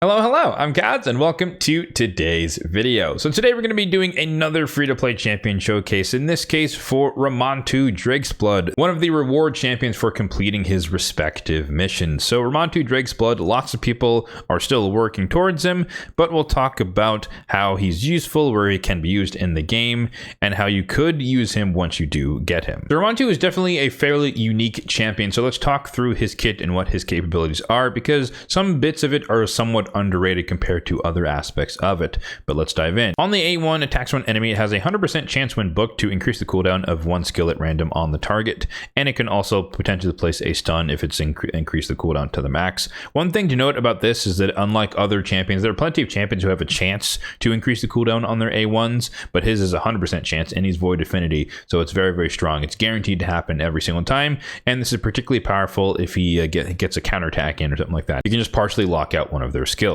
Hello, I'm Kads, and welcome to today's video. So today we're going to be doing another free-to-play champion showcase, in this case for Ramantu Drake's Blood, one of the reward champions for completing his respective missions. So Ramantu Drake's Blood, lots of people are still working towards him, but we'll talk about how he's useful, where he can be used in the game, and how you could use him once you do get him. So Ramantu is definitely a fairly unique champion, so let's talk through his kit and what his capabilities are, because some bits of it are somewhat underrated compared to other aspects of it. But let's dive in. On the A1, attacks one enemy. It has a 100% chance when booked to increase the cooldown of one skill at random on the target, and it can also potentially place a stun if it's increased the cooldown to the max. One thing to note about this is that unlike other champions, there are plenty of champions who have a chance to increase the cooldown on their A1s, but his is a 100% chance, and he's Void Affinity, so it's very, very strong. It's guaranteed to happen every single time, and this is particularly powerful if he gets a counterattack in or something like that. You can just partially lock out one of their skills.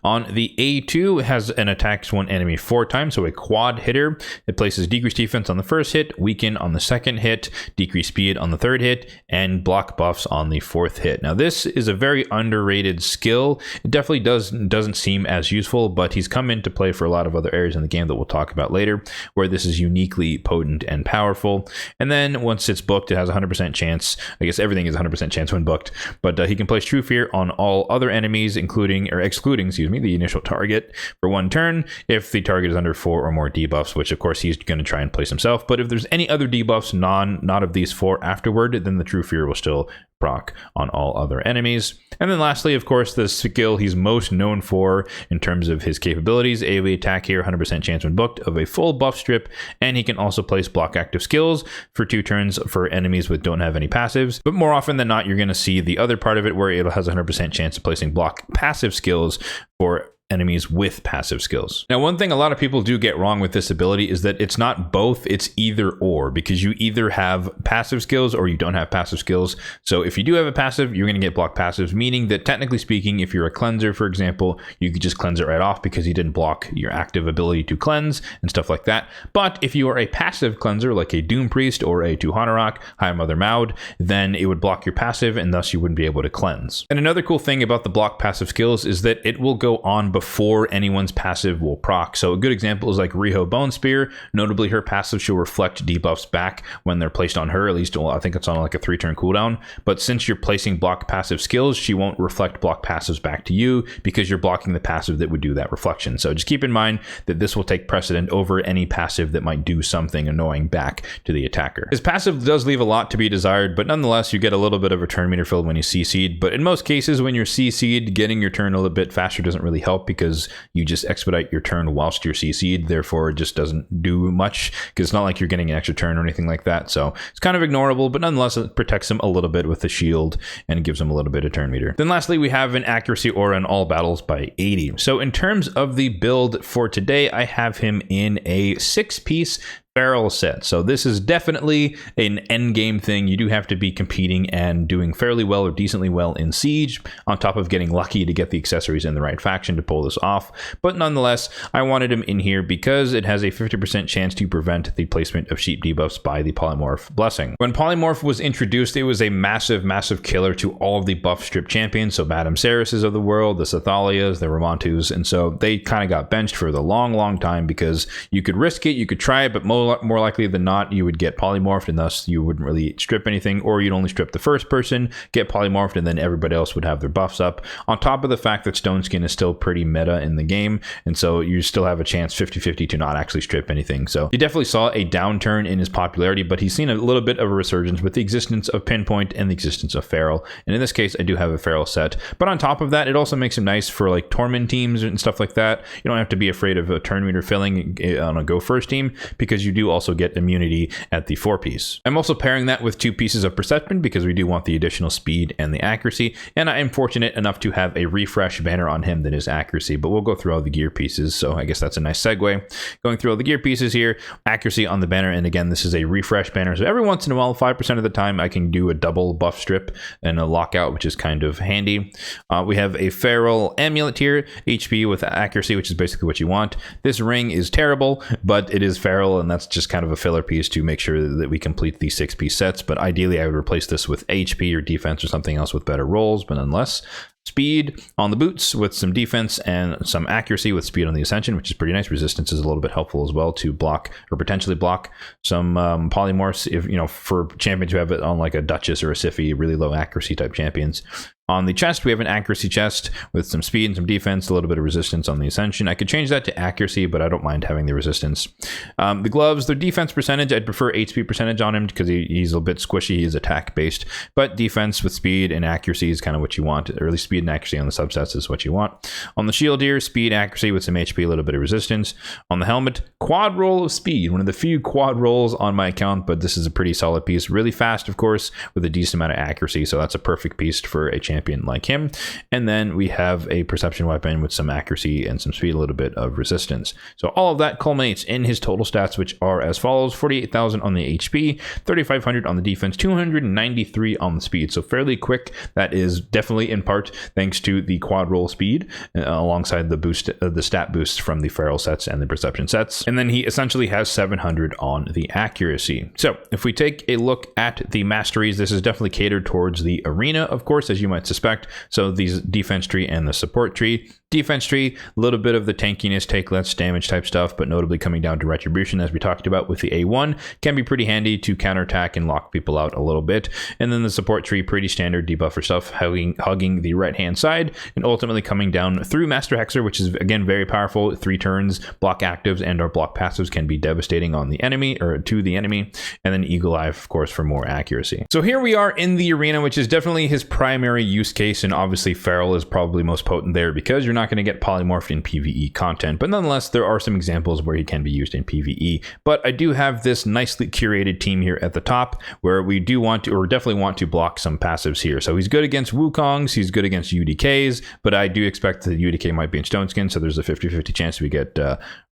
On the A2, it has an attacks one enemy 4 times, so a quad hitter. It places decreased defense on the first hit, weaken on the second hit, decreased speed on the third hit, and block buffs on the 4th hit. Now this is a very underrated skill. It definitely doesn't seem as useful, but he's come into play for a lot of other areas in the game that we'll talk about later, where this is uniquely potent and powerful. And then once it's booked, it has a 100% chance. I guess everything is 100% chance when booked, but he can place True Fear on all other enemies, excluding the initial target for 1 turn if the target is under 4 or more debuffs, which of course he's going to try and place himself. But if there's any other debuffs not of these 4 afterward, then the True Fear will still proc on all other enemies. And then lastly, of course, the skill he's most known for in terms of his capabilities, AoE attack here, 100% chance when booked of a full buff strip, and he can also place block active skills for 2 turns for enemies that don't have any passives. But more often than not, you're going to see the other part of it where it has a 100% chance of placing block passive skills for enemies with passive skills. Now, one thing a lot of people do get wrong with this ability is that it's not both, it's either or, because you either have passive skills or you don't have passive skills. So if you do have a passive, you're going to get block passives, meaning that technically speaking, if you're a cleanser, for example, you could just cleanse it right off because you didn't block your active ability to cleanse and stuff like that. But if you are a passive cleanser like a Doom Priest or a Tuhanarok, High Mother Maud, then it would block your passive and thus you wouldn't be able to cleanse. And another cool thing about the block passive skills is that it will go on before anyone's passive will proc. So a good example is like Riho Bone Spear. Notably, her passive should reflect debuffs back when they're placed on her, at least, well, I think it's on like a 3-turn cooldown. But since you're placing block passive skills, she won't reflect block passives back to you because you're blocking the passive that would do that reflection. So just keep in mind that this will take precedent over any passive that might do something annoying back to the attacker. His passive does leave a lot to be desired, but nonetheless, you get a little bit of a turn meter filled when you CC'd. But in most cases, when you're CC'd, getting your turn a little bit faster doesn't really help because you just expedite your turn whilst you're CC'd, therefore it just doesn't do much because it's not like you're getting an extra turn or anything like that. So it's kind of ignorable, but nonetheless it protects him a little bit with the shield and gives him a little bit of turn meter. Then lastly, we have an accuracy aura in all battles by 80. So in terms of the build for today, I have him in a 6-piece Feral set. So this is definitely an endgame thing. You do have to be competing and doing fairly well or decently well in Siege, on top of getting lucky to get the accessories in the right faction to pull this off. But nonetheless, I wanted him in here because it has a 50% chance to prevent the placement of sheep debuffs by the Polymorph Blessing. When Polymorph was introduced, it was a massive killer to all of the buff strip champions, so Madame Cereses of the world, the Sathalias, the Ramantus, and so they kind of got benched for the long time because you could risk it, you could try it, but more likely than not, you would get polymorphed and thus you wouldn't really strip anything, or you'd only strip the first person, get polymorphed, and then everybody else would have their buffs up. On top of the fact that Stone Skin is still pretty meta in the game, and so you still have a chance 50-50 to not actually strip anything. So he definitely saw a downturn in his popularity, but he's seen a little bit of a resurgence with the existence of Pinpoint and the existence of Feral. And in this case, I do have a Feral set. But on top of that, it also makes him nice for like Torment teams and stuff like that. You don't have to be afraid of a turn meter filling on a go first team because you do also get immunity at the 4-piece. I'm also pairing that with 2 pieces of Perception because we do want the additional speed and the accuracy, and I am fortunate enough to have a refresh banner on him that is accuracy, but we'll go through all the gear pieces, so I guess that's a nice segue. Going through all the gear pieces here, accuracy on the banner, and again, this is a refresh banner, so every once in a while, 5% of the time, I can do a double buff strip and a lockout, which is kind of handy. We have a Feral Amulet here, HP with accuracy, which is basically what you want. This ring is terrible, but it is Feral, and that's that's just kind of a filler piece to make sure that we complete the 6-piece sets. But ideally, I would replace this with HP or defense or something else with better rolls, but nonetheless. Speed on the boots with some defense and some accuracy with speed on the ascension, which is pretty nice. Resistance is a little bit helpful as well to block or potentially block some polymorphs, if for champions who have it on like a Duchess or a Siphi, really low accuracy type champions. On the chest, we have an accuracy chest with some speed and some defense, a little bit of resistance on the ascension. I could change that to accuracy, but I don't mind having the resistance. The gloves, their defense percentage, I'd prefer HP percentage on him because he's a bit squishy. He's attack based, but defense with speed and accuracy is kind of what you want. Or at least speed and accuracy on the subsets is what you want. On the shield here, speed, accuracy with some HP, a little bit of resistance. On the helmet, quad roll of speed, one of the few quad rolls on my account, but this is a pretty solid piece. Really fast, of course, with a decent amount of accuracy, so that's a perfect piece for a champion like him. And then we have a perception weapon with some accuracy and some speed, a little bit of resistance. So all of that culminates in his total stats, which are as follows: 48,000 on the HP, 3,500 on the defense, 293 on the speed. So fairly quick. That is definitely in part thanks to the quad roll speed alongside the boost, the stat boosts from the feral sets and the perception sets. And then he essentially has 700 on the accuracy. So if we take a look at the masteries, this is definitely catered towards the arena, of course, as you might suspect. So these defense tree and the support tree. Defense tree, a little bit of the tankiness, take less damage type stuff, but notably coming down to retribution, as we talked about with the A1, can be pretty handy to counterattack and lock people out a little bit. And then the support tree, pretty standard debuffer stuff, hugging the right hand side, and ultimately coming down through Master Hexer, which is again very powerful. 3 turns, block actives and or block passives can be devastating on the enemy or to the enemy. And then Eagle Eye, of course, for more accuracy. So here we are in the arena, which is definitely his primary use case, and obviously feral is probably most potent there because you're not going to get polymorphed in PvE content, but nonetheless there are some examples where he can be used in PvE. But I do have this nicely curated team here at the top where we do want to, or definitely want to, block some passives here. So he's good against Wukongs, he's good against UDKs, but I do expect that UDK might be in Stone Skin, so there's a 50-50 chance we get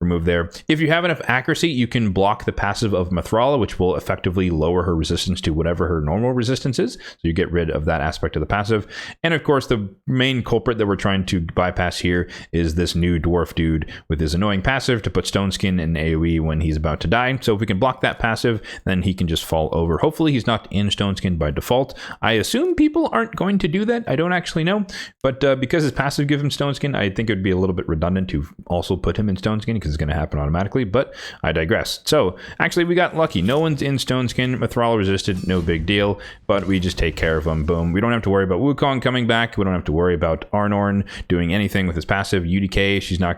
removed there. If you have enough accuracy, you can block the passive of Mithrala, which will effectively lower her resistance to whatever her normal resistance is, so you get rid of that aspect of the passive. And of course, the main culprit that we're trying to bypass here is this new dwarf dude with his annoying passive to put Stone Skin in AoE when he's about to die. So if we can block that passive, then he can just fall over. Hopefully he's not in Stone Skin by default. I assume people aren't going to do that. I don't actually know, but because his passive gives him Stone Skin, I think it would be a little bit redundant to also put him in Stone Skin because it's going to happen automatically, but I digress. So actually we got lucky. No one's in Stone Skin. Mithrala resisted, no big deal, but we just take care of him. Boom. We don't have to worry about Wukong coming back. We don't have to worry about Arnorn doing anything with his passive. UDK, he's not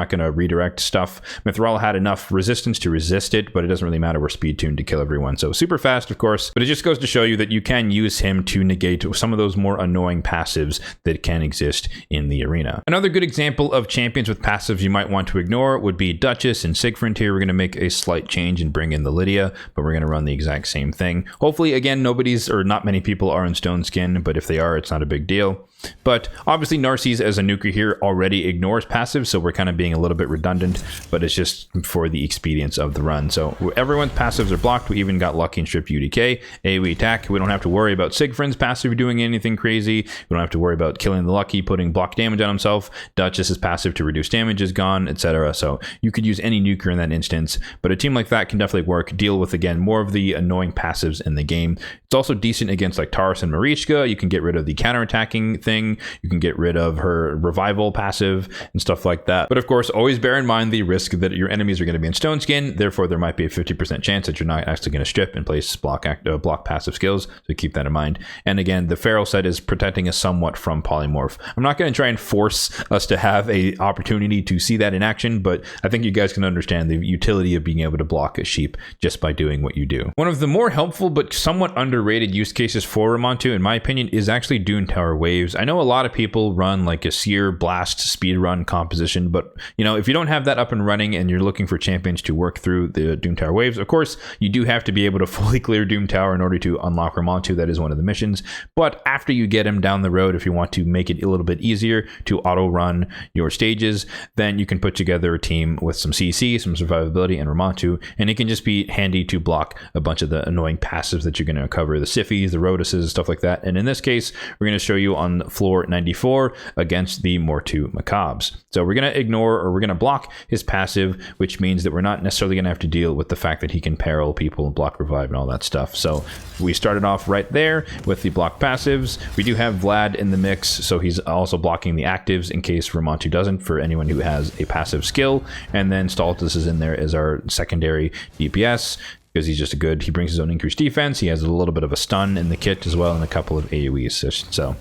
going to redirect stuff. Mithrala had enough resistance to resist it, but it doesn't really matter. We're speed tuned to kill everyone. So super fast, of course, but it just goes to show you that you can use him to negate some of those more annoying passives that can exist in the arena. Another good example of champions with passives you might want to ignore would be Duchess and Sigfrind. Here we're going to make a slight change and bring in the Lydia, but we're going to run the exact same thing. Hopefully, again, not many people are in Stone Skin, but if they are, it's not a big deal. But obviously Narcisse as a nuker here already ignores passive, so we're kind of being a little bit redundant, but it's just for the expedience of the run. So everyone's passives are blocked. We even got lucky and stripped UDK. AoE attack. We don't have to worry about Sigfrind's passive doing anything crazy. We don't have to worry about killing the lucky, putting block damage on himself. Duchess's passive to reduce damage is gone, etc. So you could use any nuker in that instance, but a team like that can definitely work. Deal with, again, more of the annoying passives in the game. It's also decent against like Taurus and Marichka. You can get rid of the counterattacking thing. You can get rid of her revival passive and stuff like that. But of course, always bear in mind the risk that your enemies are going to be in Stone Skin. Therefore, there might be a 50% chance that you're not actually going to strip and place block passive skills. So keep that in mind. And again, the feral set is protecting us somewhat from polymorph. I'm not going to try and force us to have a opportunity to see that in action, but I think you guys can understand the utility of being able to block a sheep just by doing what you do. One of the more helpful but somewhat underrated use cases for Ramantu, in my opinion, is actually Dune Tower Waves. I know a lot of people run like a Seer Blast speedrun composition, but if you don't have that up and running and you're looking for champions to work through the Doom Tower Waves, of course, you do have to be able to fully clear Doom Tower in order to unlock Ramantu. That is one of the missions. But after you get him down the road, if you want to make it a little bit easier to auto run your stages, then you can put together a team with some CC, some survivability, and Ramantu, and it can just be handy to block a bunch of the annoying passives that you're going to cover, the Siphis, the Rhoduses, stuff like that. And in this case, we're going to show you on floor 94 against the Mortu Macabres. So we're going to ignore, or we're going to block his passive, which means that we're not necessarily going to have to deal with the fact that he can peril people and block revive and all that stuff. So we started off right there with the block passives. We do have Vlad in the mix, so he's also blocking the actives in case Ramantu doesn't, for anyone who has a passive skill. And then Stultus is in there as our secondary DPS, because he's just he brings his own increased defense. He has a little bit of a stun in the kit as well, and a couple of AoEs. So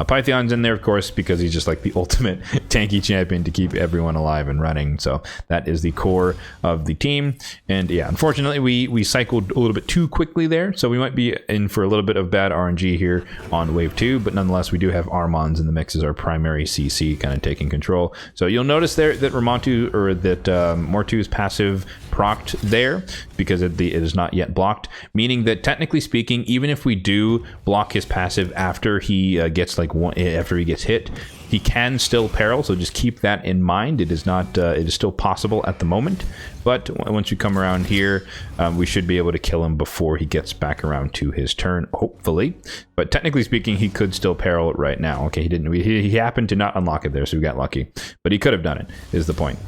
Python's in there, of course, because he's just like the ultimate tanky champion to keep everyone alive and running. So that is the core of the team. And yeah, unfortunately, we cycled a little bit too quickly there, so we might be in for a little bit of bad RNG here on wave 2, but nonetheless, we do have Armands in the mix as our primary CC kind of taking control. So you'll notice there that Ramantu, or that Mortu's passive procced there, because it is not yet blocked, meaning that technically speaking, even if we do block his passive after he gets hit, he can still peril. So just keep that in mind. It is not it is still possible at the moment, but once we come around here, we should be able to kill him before he gets back around to his turn, hopefully. But technically speaking, he could still peril it right now. Okay, he happened to not unlock it there, so we got lucky, but he could have done it, is the point.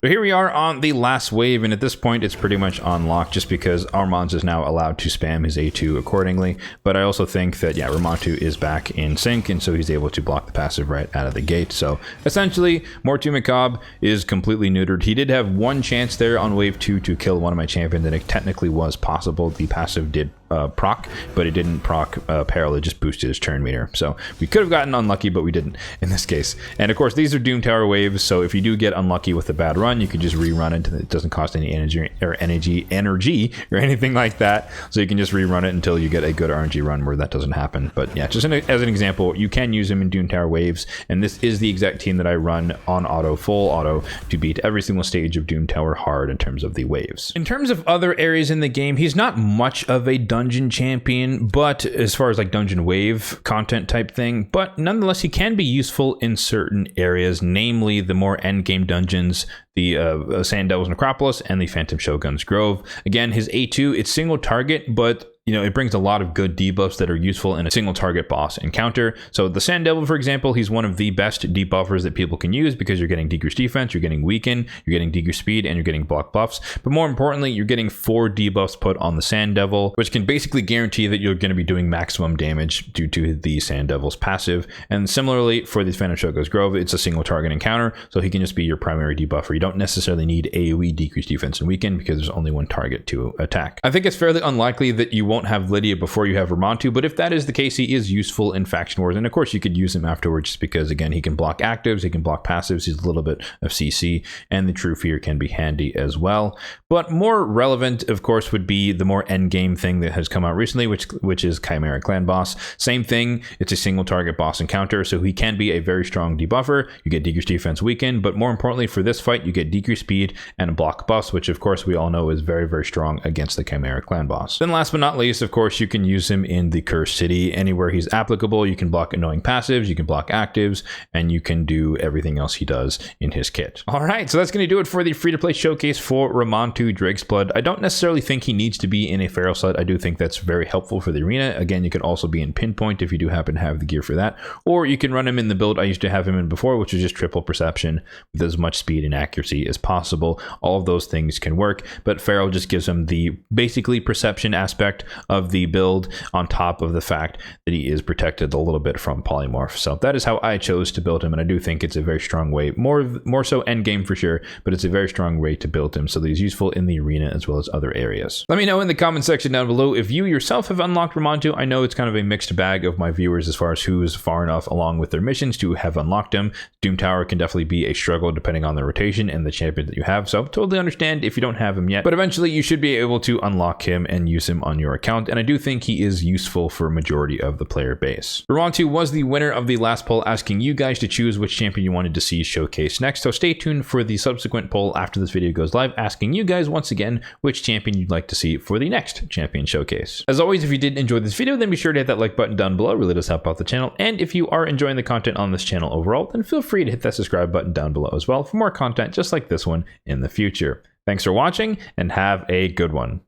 So here we are on the last wave, and at this point it's pretty much unlocked just because Armands is now allowed to spam his A2 accordingly. But I also think that, yeah, Ramantu is back in sync, and so he's able to block the passive right out of the gate. So essentially, Mortu Macabre is completely neutered. He did have one chance there on wave 2 to kill one of my champions, and it technically was possible. The passive did proc, but it didn't proc peril, it just boosted his turn meter. So we could have gotten unlucky, but we didn't in this case. And of course, these are Doom Tower waves, so if you do get unlucky with a bad run, you can just rerun it. It doesn't cost any energy or anything like that, so you can just rerun it until you get a good RNG run where that doesn't happen. But yeah, just as an example, you can use him in Doom Tower waves, and this is the exact team that I run on auto, full auto, to beat every single stage of Doom Tower hard in terms of the waves. In terms of other areas in the game, he's not much of a dungeon champion, but as far as like dungeon wave content type thing, but nonetheless he can be useful in certain areas, namely the more endgame dungeons, the Sand Devil's Necropolis and the Phantom Shogun's Grove. Again, his A2, it's single target, but you know, it brings a lot of good debuffs that are useful in a single target boss encounter. So the Sand Devil, for example, he's one of the best debuffers that people can use, because you're getting decreased defense, you're getting weaken, you're getting decreased speed, and you're getting block buffs. But more importantly, you're getting 4 debuffs put on the Sand Devil, which can basically guarantee that you're going to be doing maximum damage due to the Sand Devil's passive. And similarly for the Phantom Shogun's Grove, it's a single target encounter, so he can just be your primary debuffer. You don't necessarily need AoE, decreased defense, and weaken, because there's only one target to attack. I think it's fairly unlikely that you won't have Lydia before you have Ramantu, but if that is the case, he is useful in faction wars, and of course you could use him afterwards, just because again, he can block actives, he can block passives, he's a little bit of CC, and the True Fear can be handy as well. But more relevant, of course, would be the more endgame thing that has come out recently, which is Chimera Clan Boss. Same thing, it's a single target boss encounter, so he can be a very strong debuffer. You get decreased defense, weaken, but more importantly for this fight, you get decreased speed and block buffs, which of course we all know is very, very strong against the Chimera Clan Boss. Then last but not least, of course, you can use him in the Cursed City. Anywhere he's applicable, you can block annoying passives, you can block actives, and you can do everything else he does in his kit. All right, so that's going to do it for the free-to-play showcase for Ramantu Drake's Blood. I don't necessarily think he needs to be in a feral slot. I do think that's very helpful for the arena. Again, you can also be in Pinpoint if you do happen to have the gear for that, or you can run him in the build I used to have him in before, which is just triple perception with as much speed and accuracy as possible. All of those things can work, but feral just gives him the basically perception aspect of the build, on top of the fact that he is protected a little bit from polymorph. So that is how I chose to build him, and I do think it's a very strong way, more so end game for sure, but it's a very strong way to build him, so that he's useful in the arena as well as other areas. Let me know in the comment section down below if you yourself have unlocked Ramantu. I know it's kind of a mixed bag of my viewers as far as who is far enough along with their missions to have unlocked him. Doom Tower can definitely be a struggle depending on the rotation and the champion that you have, so totally understand if you don't have him yet, but eventually you should be able to unlock him and use him on your account, and I do think he is useful for a majority of the player base. Ramantu was the winner of the last poll, asking you guys to choose which champion you wanted to see showcased next, so stay tuned for the subsequent poll after this video goes live, asking you guys once again which champion you'd like to see for the next champion showcase. As always, if you did enjoy this video, then be sure to hit that like button down below. It really does help out the channel, and if you are enjoying the content on this channel overall, then feel free to hit that subscribe button down below as well for more content just like this one in the future. Thanks for watching, and have a good one.